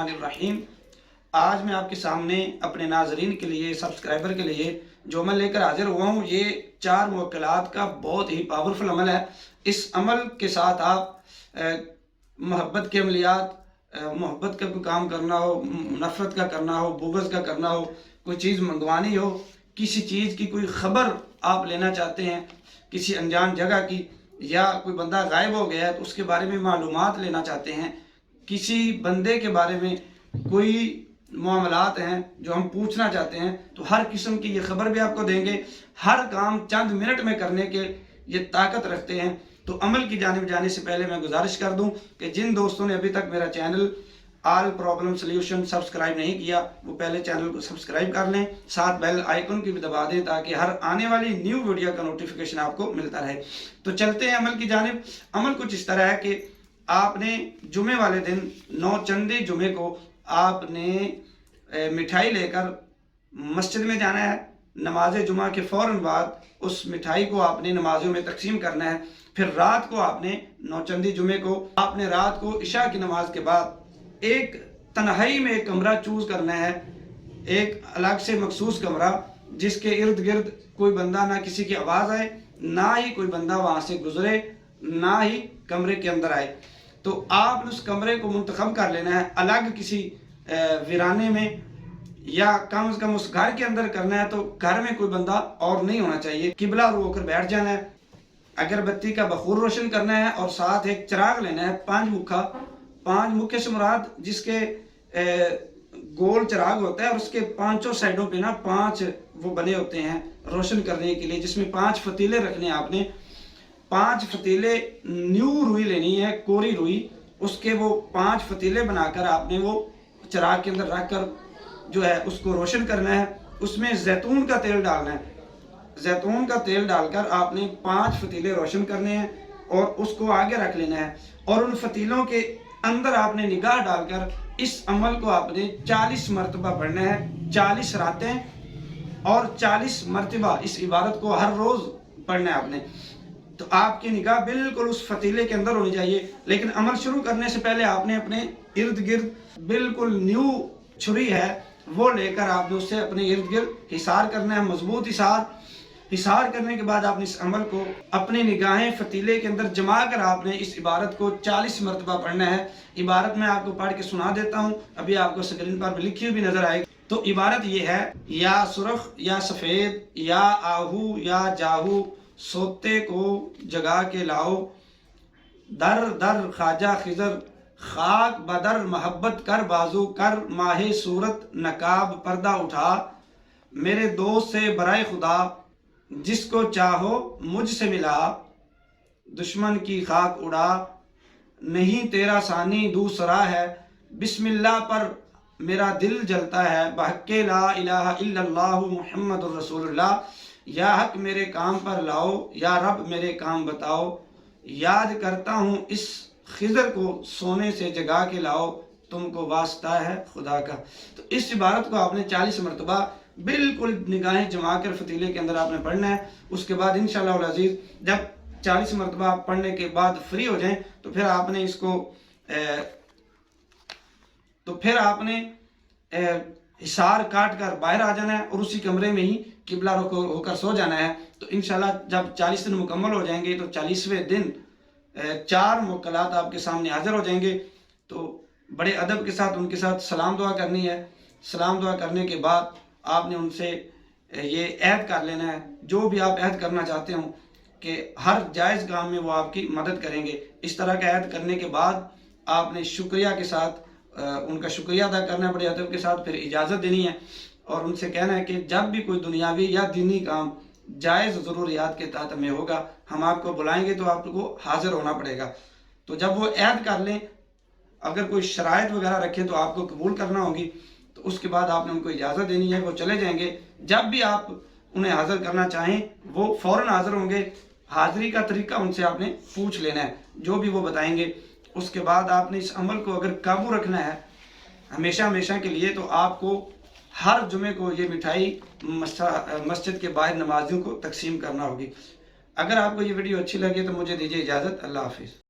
बिस्मिल्लाहिर्रहमानिर्रहीम। आज मैं आपके सामने अपने नाजरीन के लिए, सब्सक्राइबर के लिए जो अमल लेकर हाजिर हुआ हूँ, ये 4 मुवक्किलात का बहुत ही पावरफुल अमल है। इस अमल के साथ आप मोहब्बत के अमलियात, मोहब्बत का कोई काम करना हो, नफ़रत का करना हो, बुग़्ज़ का करना हो, कोई चीज़ मंगवानी हो, किसी चीज़ की कोई ख़बर आप लेना चाहते हैं, किसी अनजान जगह की, या कोई बंदा गायब हो गया है तो उसके बारे में मालूमात लेना चाहते हैं, किसी बंदे के बारे में कोई मामलात हैं जो हम पूछना चाहते हैं, तो हर किस्म की ये खबर भी आपको देंगे। हर काम चंद मिनट में करने के ये ताकत रखते हैं। तो अमल की जानिब जाने से पहले मैं गुजारिश कर दूं कि जिन दोस्तों ने अभी तक मेरा channel all problem solution subscribe नहीं किया, वो पहले चैनल को सब्सक्राइब कर लें, साथ बेल आइकन की भी दबा दें ताकि हर आने वाली न्यू वीडियो का नोटिफिकेशन आपको मिलता रहे। तो चलते हैं अमल की जानिब। अमल कुछ इस तरह है कि आपने जुमे वाले दिन, 9 चंदे जुमे को, आपने मिठाई लेकर मस्जिद में जाना है। नमाज जुमा के फ़ौरन बाद उस मिठाई को आपने नमाजों में तकसीम करना है। फिर रात को आपने 9 चंदी जुमे को आपने रात को इशा की नमाज के बाद एक तन्हाई में एक कमरा चूज करना है, एक अलग से मखसूस कमरा जिसके इर्द गिर्द कोई बंदा, ना किसी की आवाज़ आए, ना ही कोई बंदा वहाँ से गुजरे, ना ही कमरे के अंदर आए। तो आपने उस कमरे को मुंतखब कर लेना है अलग किसी वीराने में, या कम से कम उस घर के अंदर करना है तो घर में कोई बंदा और नहीं होना चाहिए। किबला रू होकर बैठ जाना है, अगरबत्ती का बखूर रोशन करना है और साथ एक चिराग लेना है 5 मुखा। 5 मुख्य से मुराद जिसके गोल चिराग होता है और उसके 5 साइडों पे ना 5 वो बने होते हैं रोशन करने के लिए, जिसमें 5 फतीले रखने हैं आपने। 5 फतीले न्यू रुई लेनी है, कोरी रुई, उसके वो 5 फतीले बनाकर आपने वो चिराग के अंदर रख कर जो है उसको रोशन करना है। उसमें जैतून का तेल डालना है। जैतून का तेल डालकर आपने 5 फतीले रोशन करने हैं और उसको आगे रख लेना है। और उन फतीलों के अंदर आपने निगाह डालकर इस अमल को आपने 40 मरतबा पढ़ना है। 40 रातें और 40 मरतबा इस इबारत को हर रोज पढ़ना है आपने। तो आपकी निगाह बिल्कुल उस फतीले के अंदर होनी चाहिए। लेकिन अमल शुरू करने से पहले आपने अपने इर्द गिर्द बिल्कुल न्यू छुरी है वो लेकर आपने उससे अपने इर्द गिर्द हिसार करना है, मजबूत हिसार करने के बाद आपने इस अमल को अपनी निगाहें फतीले के अंदर जमा कर आपने इस इबारत को 40 मरतबा पढ़ना है। इबारत मैं आपको पढ़ के सुना देता हूँ, अभी आपको स्क्रीन पर भी लिखी हुई भी नजर आएगी। तो इबारत ये है, या सुरख या सफ़ेद या आहू या जाहू, सोते को जगा के लाओ, दर दर ख्वाजा खिजर, खाक बदर मोहब्बत कर बाजू कर, माहे सूरत नकाब पर्दा उठा, मेरे दोस्त से बराए खुदा, जिसको चाहो मुझसे मिला, दुश्मन की खाक उड़ा, नहीं तेरा सानी दूसरा है, बिस्मिल्लाह पर मेरा दिल जलता है, बहक्के ला इलाहा इल्लल्लाहु मुहम्मदुर रसूलुल्लाह, या हक मेरे काम पर लाओ, या रब मेरे काम बताओ, याद करता हूँ इस खिजर को सोने से जगा के लाओ, तुमको वास्ता है खुदा का। तो इस इबारत को आपने 40 मरतबा बिल्कुल निगाहें जमा कर फतीले के अंदर आपने पढ़ना है। उसके बाद इंशाअल्लाह अज़ीज़ जब 40 मरतबा पढ़ने के बाद फ्री हो जाएं तो फिर आपने इसको हिसार काट कर बाहर आ जाना है और उसी कमरे में ही किबला रुख होकर सो जाना है। तो इंशाअल्लाह जब 40 दिन मुकम्मल हो जाएंगे तो 40वें दिन 4 मुवक्किलात आपके सामने हाजिर हो जाएंगे। तो बड़े अदब के साथ उनके साथ सलाम दुआ करनी है। सलाम दुआ करने के बाद आपने उनसे ये ऐद कर लेना है, जो भी आप ऐद करना चाहते हो कि हर जायज़ काम में वो आपकी मदद करेंगे। इस तरह का ऐद करने के बाद आपने शुक्रिया के साथ उनका शुक्रिया अदा करना है बड़े अदब के साथ। फिर इजाज़त देनी है और उनसे कहना है कि जब भी कोई दुनियावी या दीनी काम जायज़ ज़रूरियात के तहत में होगा, हम आपको बुलाएंगे तो आपको हाजिर होना पड़ेगा। तो जब वो ऐद कर लें, अगर कोई शराइत वगैरह रखें तो आपको कबूल करना होगी। तो उसके बाद आपने उनको इजाज़त देनी है, वो चले जाएंगे। जब भी आप उन्हें हाजिर करना चाहें वो फ़ौरन हाजिर होंगे। हाज़िरी का तरीका उनसे आपने पूछ लेना है, जो भी वो बताएंगे। उसके बाद आपने इस अमल को अगर काबू रखना है हमेशा हमेशा के लिए, तो आपको हर जुमे को ये मिठाई मस्जिद के बाहर नमाजियों को तकसीम करना होगी। अगर आपको ये वीडियो अच्छी लगे तो मुझे दीजिए इजाज़त। अल्लाह हाफिज़।